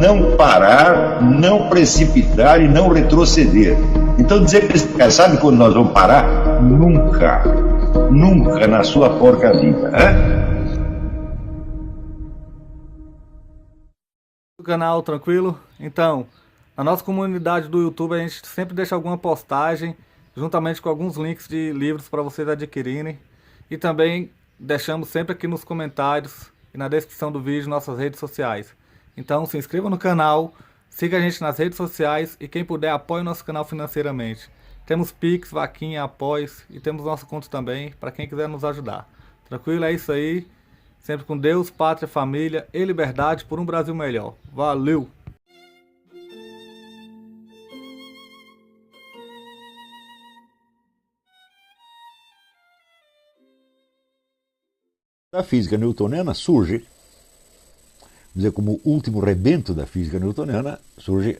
não parar, não precipitar e não retroceder. Então dizer para esse cara, sabe quando nós vamos parar? Nunca. Nunca na sua porca vida. O canal tranquilo? Então, na nossa comunidade do YouTube a gente sempre deixa alguma postagem juntamente com alguns links de livros para vocês adquirirem. E também deixamos sempre aqui nos comentários e na descrição do vídeo nossas redes sociais. Então se inscreva no canal, siga a gente nas redes sociais e quem puder apoie o nosso canal financeiramente. Temos Pix, Vaquinha, Apoies e temos nosso conto também para quem quiser nos ajudar. Tranquilo? É isso aí. Sempre com Deus, pátria, família e liberdade por um Brasil melhor. Valeu! A física newtoniana surge, dizer, como último rebento da física newtoniana, surge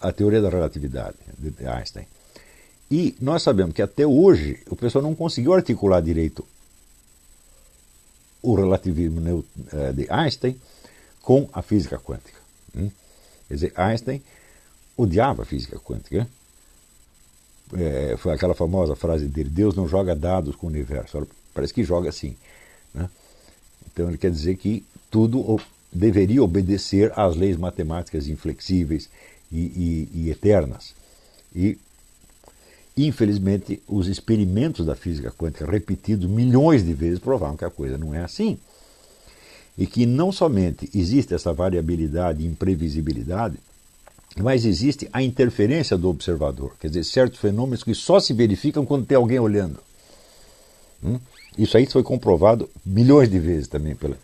a teoria da relatividade de Einstein. E nós sabemos que até hoje o pessoal não conseguiu articular direito o relativismo de Einstein com a física quântica. Quer dizer, Einstein odiava a física quântica. Foi aquela famosa frase dele: Deus não joga dados com o universo. Parece que joga assim. Então ele quer dizer que tudo deveria obedecer às leis matemáticas inflexíveis e eternas. E, infelizmente, os experimentos da física quântica, repetidos milhões de vezes, provaram que a coisa não é assim. E que não somente existe essa variabilidade e imprevisibilidade, mas existe a interferência do observador. Quer dizer, certos fenômenos que só se verificam quando tem alguém olhando. Isso aí foi comprovado milhões de vezes também pela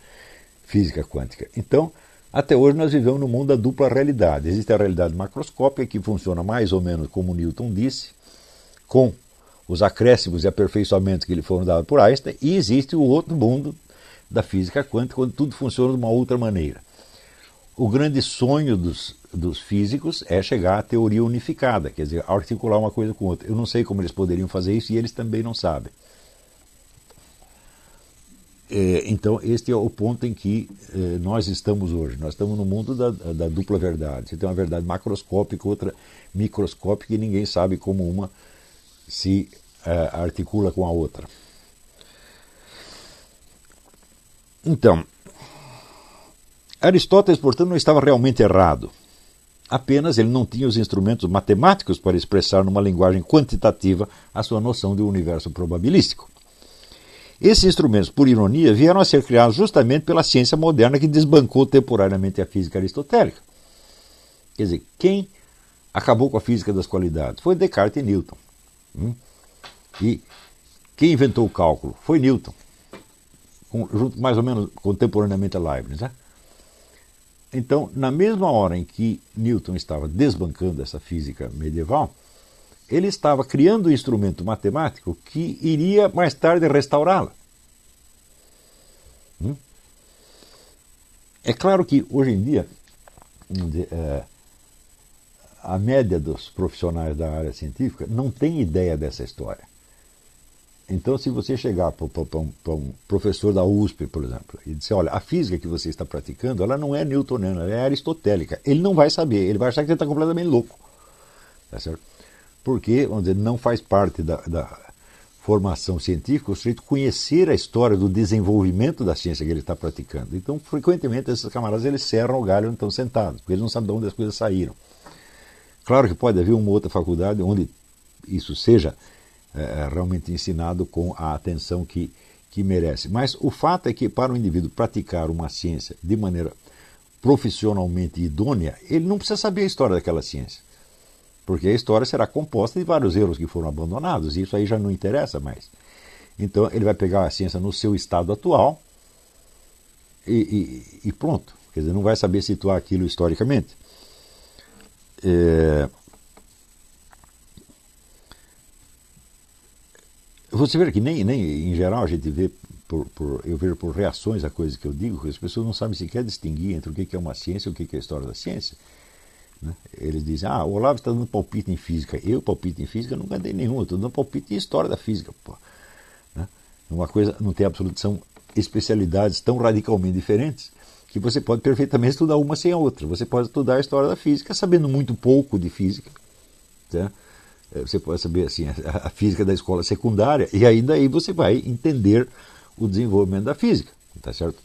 física quântica. Então, até hoje nós vivemos no mundo da dupla realidade. Existe a realidade macroscópica, que funciona mais ou menos como Newton disse, com os acréscimos e aperfeiçoamentos que lhe foram dados por Einstein, e existe o outro mundo da física quântica, onde tudo funciona de uma outra maneira. O grande sonho dos físicos é chegar à teoria unificada, quer dizer, articular uma coisa com outra. Eu não sei como eles poderiam fazer isso e eles também não sabem. Então, este é o ponto em que nós estamos hoje. Nós estamos no mundo da dupla verdade. Você tem uma verdade macroscópica, outra microscópica, e ninguém sabe como uma se articula com a outra. Então, Aristóteles, portanto, não estava realmente errado. Apenas ele não tinha os instrumentos matemáticos para expressar numa linguagem quantitativa a sua noção de um universo probabilístico. Esses instrumentos, por ironia, vieram a ser criados justamente pela ciência moderna que desbancou temporariamente a física aristotélica. Quer dizer, quem acabou com a física das qualidades? Foi Descartes e Newton. E quem inventou o cálculo? Foi Newton, junto mais ou menos contemporaneamente a Leibniz. Então, na mesma hora em que Newton estava desbancando essa física medieval, ele estava criando um instrumento matemático que iria mais tarde restaurá-la. É claro que hoje em dia a média dos profissionais da área científica não tem ideia dessa história. Então, se você chegar para um professor da USP, por exemplo, e disser: olha, a física que você está praticando, ela não é newtoniana, ela é aristotélica, ele não vai saber, ele vai achar que você está completamente louco. Tá certo? Porque, vamos dizer, não faz parte da formação científica o sujeito conhecer a história do desenvolvimento da ciência que ele está praticando. Então, frequentemente, esses camaradas eles serram o galho onde estão sentados, porque eles não sabem de onde as coisas saíram. Claro que pode haver uma outra faculdade onde isso seja realmente ensinado com a atenção que merece. Mas o fato é que, para o indivíduo praticar uma ciência de maneira profissionalmente idônea, ele não precisa saber a história daquela ciência. Porque a história será composta de vários erros que foram abandonados, e isso aí já não interessa mais. Então ele vai pegar a ciência no seu estado atual e pronto. Quer dizer, não vai saber situar aquilo historicamente. Você vê que nem em geral a gente vê, eu vejo por reações a coisas que eu digo, que as pessoas não sabem sequer distinguir entre o que é uma ciência e o que é a história da ciência. Eles dizem: o Olavo está dando palpite em física. Eu palpite em física nunca dei nenhum, eu estou dando palpite em história da física. Uma coisa não tem absoluta, são especialidades tão radicalmente diferentes que você pode perfeitamente estudar uma sem a outra. Você pode estudar a história da física sabendo muito pouco de física, tá? Você pode saber assim, a física da escola secundária, e aí daí você vai entender o desenvolvimento da física, tá certo?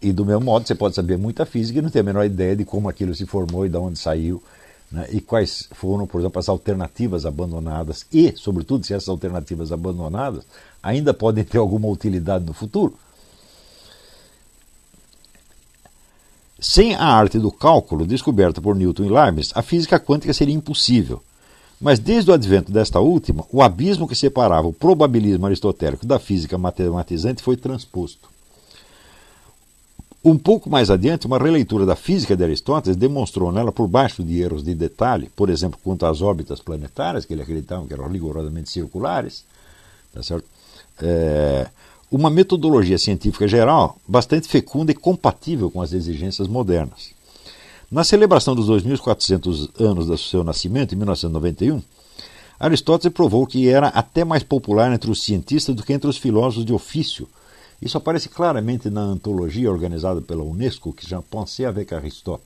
E do mesmo modo você pode saber muita física e não ter a menor ideia de como aquilo se formou e de onde saiu, né? E quais foram, por exemplo, as alternativas abandonadas e, sobretudo, se essas alternativas abandonadas ainda podem ter alguma utilidade no futuro. Sem a arte do cálculo, descoberta por Newton e Leibniz, a física quântica seria impossível. Mas desde o advento desta última, o abismo que separava o probabilismo aristotélico da física matematizante foi transposto. Um pouco mais adiante, uma releitura da física de Aristóteles demonstrou nela, por baixo de erros de detalhe, por exemplo, quanto às órbitas planetárias, que ele acreditava que eram rigorosamente circulares, tá certo? Uma metodologia científica geral bastante fecunda e compatível com as exigências modernas. Na celebração dos 2.400 anos do seu nascimento, em 1991, Aristóteles provou que era até mais popular entre os cientistas do que entre os filósofos de ofício. Isso aparece claramente na antologia organizada pela Unesco, que já Pensée avec Aristote.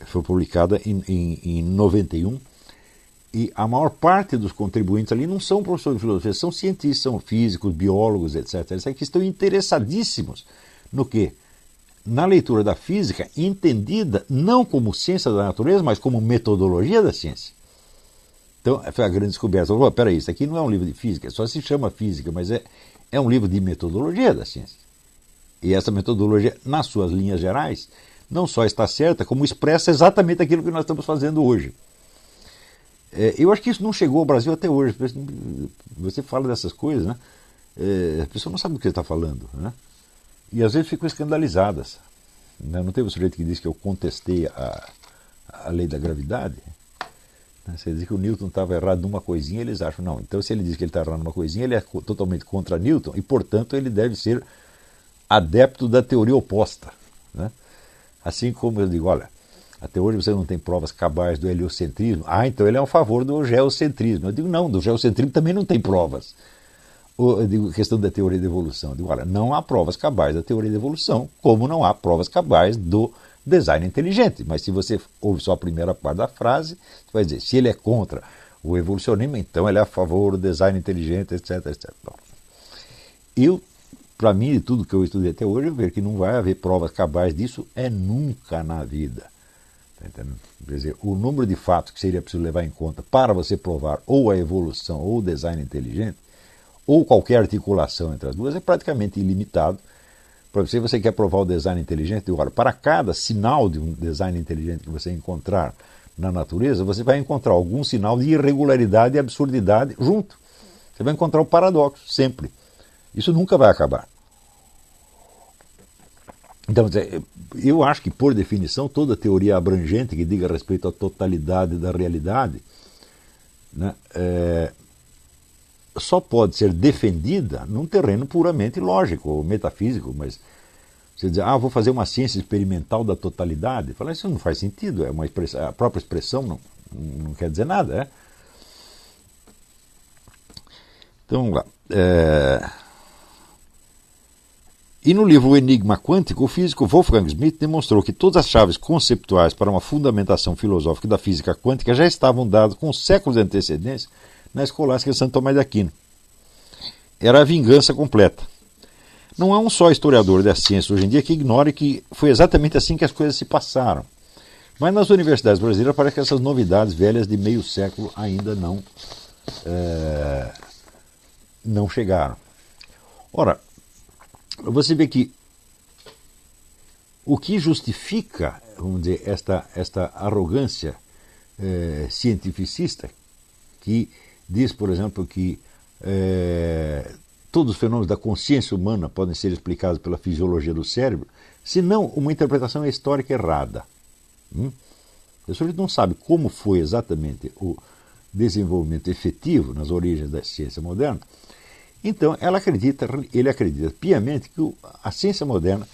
Foi publicada em 91. E a maior parte dos contribuintes ali não são professores de filosofia, são cientistas, são físicos, biólogos, etc. Eles que estão interessadíssimos no quê? Na leitura da física, entendida não como ciência da natureza, mas como metodologia da ciência. Então, foi a grande descoberta. Oh, peraí, isso aqui não é um livro de física, só se chama física, mas é um livro de metodologia da ciência. E essa metodologia, nas suas linhas gerais, não só está certa, como expressa exatamente aquilo que nós estamos fazendo hoje. Eu acho que isso não chegou ao Brasil até hoje. Você fala dessas coisas, né? A pessoa não sabe do que você está falando, né? E às vezes ficam escandalizadas. Não teve um sujeito que disse que eu contestei a lei da gravidade? Você diz que o Newton estava errado numa coisinha, eles acham, não. Então, se ele diz que ele está errado numa coisinha, ele é totalmente contra Newton e, portanto, ele deve ser adepto da teoria oposta, né? Assim como eu digo, olha, até hoje você não tem provas cabais do heliocentrismo. Então ele é a favor do geocentrismo. Eu digo, não, do geocentrismo também não tem provas. Eu digo, questão da teoria da evolução. Eu digo, olha, não há provas cabais da teoria da evolução, como não há provas cabais do design inteligente. Mas se você ouve só a primeira parte da frase, você vai dizer, se ele é contra o evolucionismo, então ele é a favor do design inteligente, etc, etc. Bom, para mim, de tudo que eu estudei até hoje, eu vejo que não vai haver provas cabais disso nunca na vida. Quer dizer, o número de fatos que seria preciso levar em conta para você provar ou a evolução ou o design inteligente, ou qualquer articulação entre as duas, é praticamente ilimitado. Para você quer provar o design inteligente, agora, para cada sinal de um design inteligente que você encontrar na natureza, você vai encontrar algum sinal de irregularidade e absurdidade junto. Você vai encontrar o paradoxo, sempre. Isso nunca vai acabar. Então, eu acho que, por definição, toda teoria abrangente que diga respeito à totalidade da realidade, né, só pode ser defendida num terreno puramente lógico ou metafísico. Mas você diz, vou fazer uma ciência experimental da totalidade. Fala, isso não faz sentido, a própria expressão não quer dizer nada. Então, vamos lá. E no livro O Enigma Quântico, o físico Wolfgang Schmidt demonstrou que todas as chaves conceptuais para uma fundamentação filosófica da física quântica já estavam dadas com séculos de antecedência na escolástica de Santo Tomás de Aquino. Era a vingança completa. Não há um só historiador da ciência hoje em dia que ignore que foi exatamente assim que as coisas se passaram. Mas nas universidades brasileiras parece que essas novidades velhas de meio século ainda não chegaram. Ora, você vê que o que justifica, vamos dizer, esta arrogância cientificista, que diz, por exemplo, que todos os fenômenos da consciência humana podem ser explicados pela fisiologia do cérebro, se não uma interpretação histórica errada. O sujeito não sabe como foi exatamente o desenvolvimento efetivo nas origens da ciência moderna. Então, ele acredita piamente que a ciência moderna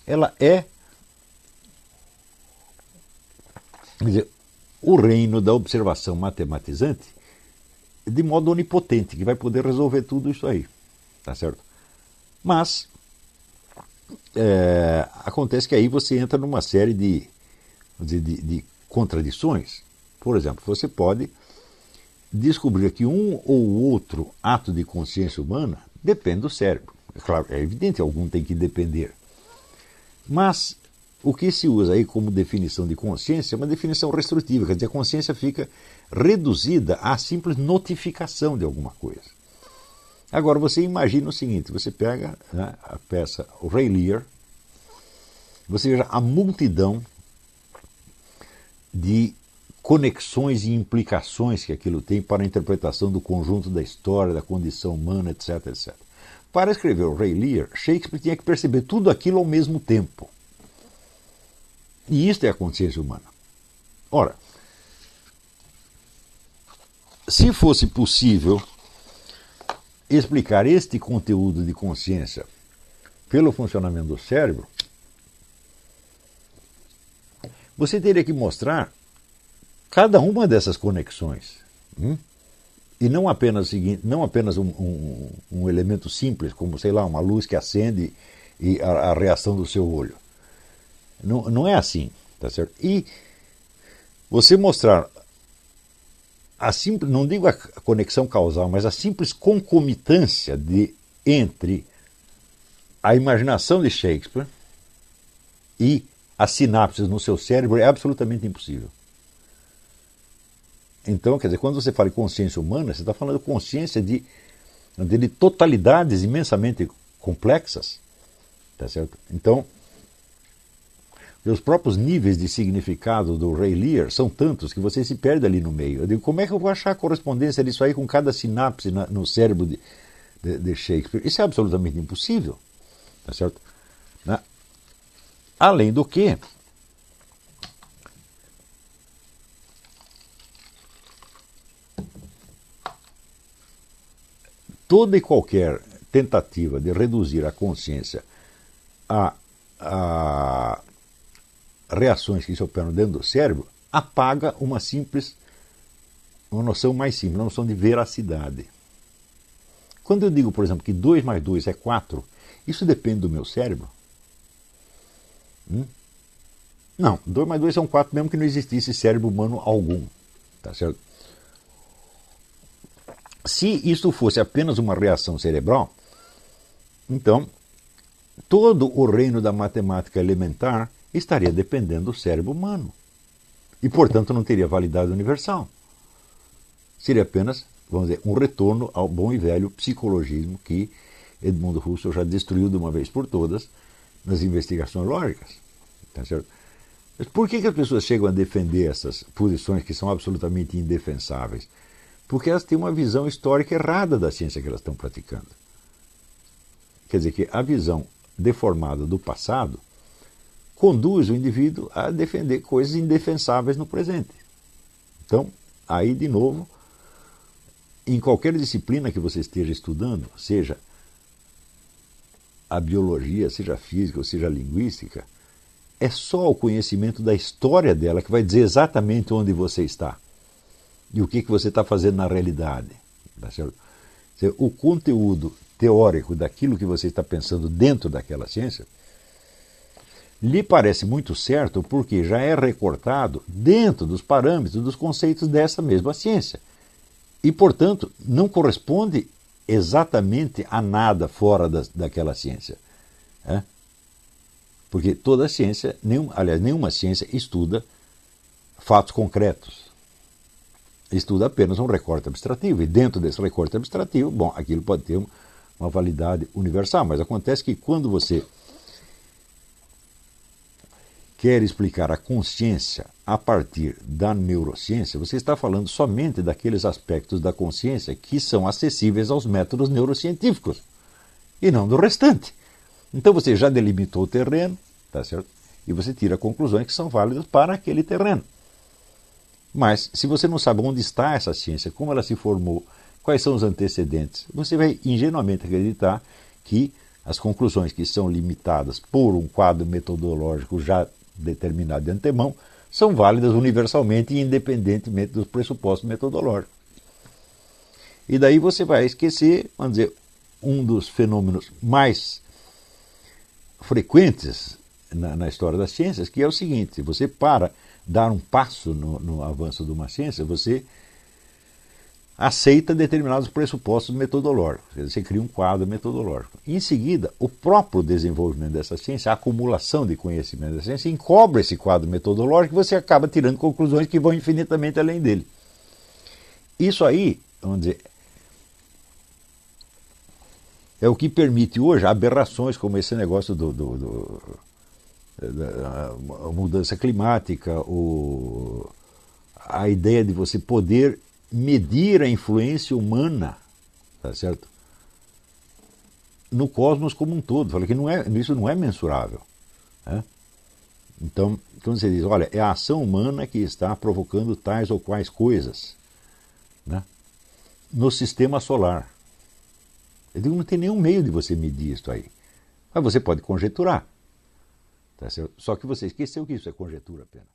ela é, quer dizer, o reino da observação matematizante de modo onipotente, que vai poder resolver tudo isso aí. Tá certo? Mas acontece que aí você entra numa série de contradições. Por exemplo, você pode descobrir que um ou outro ato de consciência humana depende do cérebro. É claro, é evidente, algum tem que depender. Mas o que se usa aí como definição de consciência é uma definição restritiva, quer dizer, a consciência fica reduzida à simples notificação de alguma coisa. Agora, você imagina o seguinte, você pega, né, a peça O Rei Lear, você veja a multidão de conexões e implicações que aquilo tem para a interpretação do conjunto da história, da condição humana, etc, etc. Para escrever O Rei Lear, Shakespeare tinha que perceber tudo aquilo ao mesmo tempo. E isto é a consciência humana. Ora, se fosse possível explicar este conteúdo de consciência pelo funcionamento do cérebro, você teria que mostrar cada uma dessas conexões. E não apenas um elemento simples, como, sei lá, uma luz que acende e a reação do seu olho. Não é assim, tá certo? E você mostrar a simples, não digo a conexão causal, mas a simples concomitância entre a imaginação de Shakespeare e as sinapses no seu cérebro é absolutamente impossível. Então, quer dizer, quando você fala de consciência humana, você está falando de consciência de totalidades imensamente complexas, tá certo? Então, os próprios níveis de significado do Rei Lear são tantos que você se perde ali no meio. Eu digo, como é que eu vou achar a correspondência disso aí com cada sinapse no cérebro de Shakespeare? Isso é absolutamente impossível, tá certo? Né? Além do que, toda e qualquer tentativa de reduzir a consciência a reações que se operam dentro do cérebro apaga uma noção mais simples, uma noção de veracidade. Quando eu digo, por exemplo, que 2 mais 2 é 4, isso depende do meu cérebro? Não, 2 mais 2 são 4 mesmo que não existisse cérebro humano algum. Tá certo? Se isso fosse apenas uma reação cerebral, então todo o reino da matemática elementar estaria dependendo do cérebro humano. E, portanto, não teria validade universal. Seria apenas, vamos dizer, um retorno ao bom e velho psicologismo que Edmundo Husserl já destruiu de uma vez por todas nas investigações lógicas. Tá certo? Mas por que as pessoas chegam a defender essas posições que são absolutamente indefensáveis? Porque elas têm uma visão histórica errada da ciência que elas estão praticando. Quer dizer que a visão deformada do passado conduz o indivíduo a defender coisas indefensáveis no presente. Então, aí de novo, em qualquer disciplina que você esteja estudando, seja a biologia, seja a física ou seja a linguística, é só o conhecimento da história dela que vai dizer exatamente onde você está e o que você está fazendo na realidade. Tá certo? O conteúdo teórico daquilo que você está pensando dentro daquela ciência lhe parece muito certo porque já é recortado dentro dos parâmetros, dos conceitos dessa mesma ciência. E, portanto, não corresponde exatamente a nada fora daquela ciência. Porque toda ciência, nenhuma ciência estuda fatos concretos. Estuda apenas um recorte abstrativo. E dentro desse recorte abstrativo, bom, aquilo pode ter uma validade universal. Mas acontece que quando você quer explicar a consciência a partir da neurociência, você está falando somente daqueles aspectos da consciência que são acessíveis aos métodos neurocientíficos e não do restante. Então você já delimitou o terreno, tá certo? E você tira conclusões que são válidas para aquele terreno. Mas se você não sabe onde está essa ciência, como ela se formou, quais são os antecedentes, você vai ingenuamente acreditar que as conclusões que são limitadas por um quadro metodológico já determinado de antemão são válidas universalmente e independentemente dos pressupostos metodológicos. E daí você vai esquecer, vamos dizer, um dos fenômenos mais frequentes na história das ciências, que é o seguinte: você, para dar um passo no avanço de uma ciência, você aceita determinados pressupostos metodológicos. Você cria um quadro metodológico. Em seguida, o próprio desenvolvimento dessa ciência, a acumulação de conhecimento da ciência, encobre esse quadro metodológico e você acaba tirando conclusões que vão infinitamente além dele. Isso aí, vamos dizer, é o que permite hoje aberrações como esse negócio da mudança climática, a ideia de você poder medir a influência humana, tá certo? No cosmos como um todo. Fala que isso não é mensurável, né? Então, quando você diz, olha, é a ação humana que está provocando tais ou quais coisas, né, no sistema solar. Eu digo, não tem nenhum meio de você medir isso aí. Mas você pode conjecturar, tá certo? Só que você esqueceu que isso é conjectura apenas.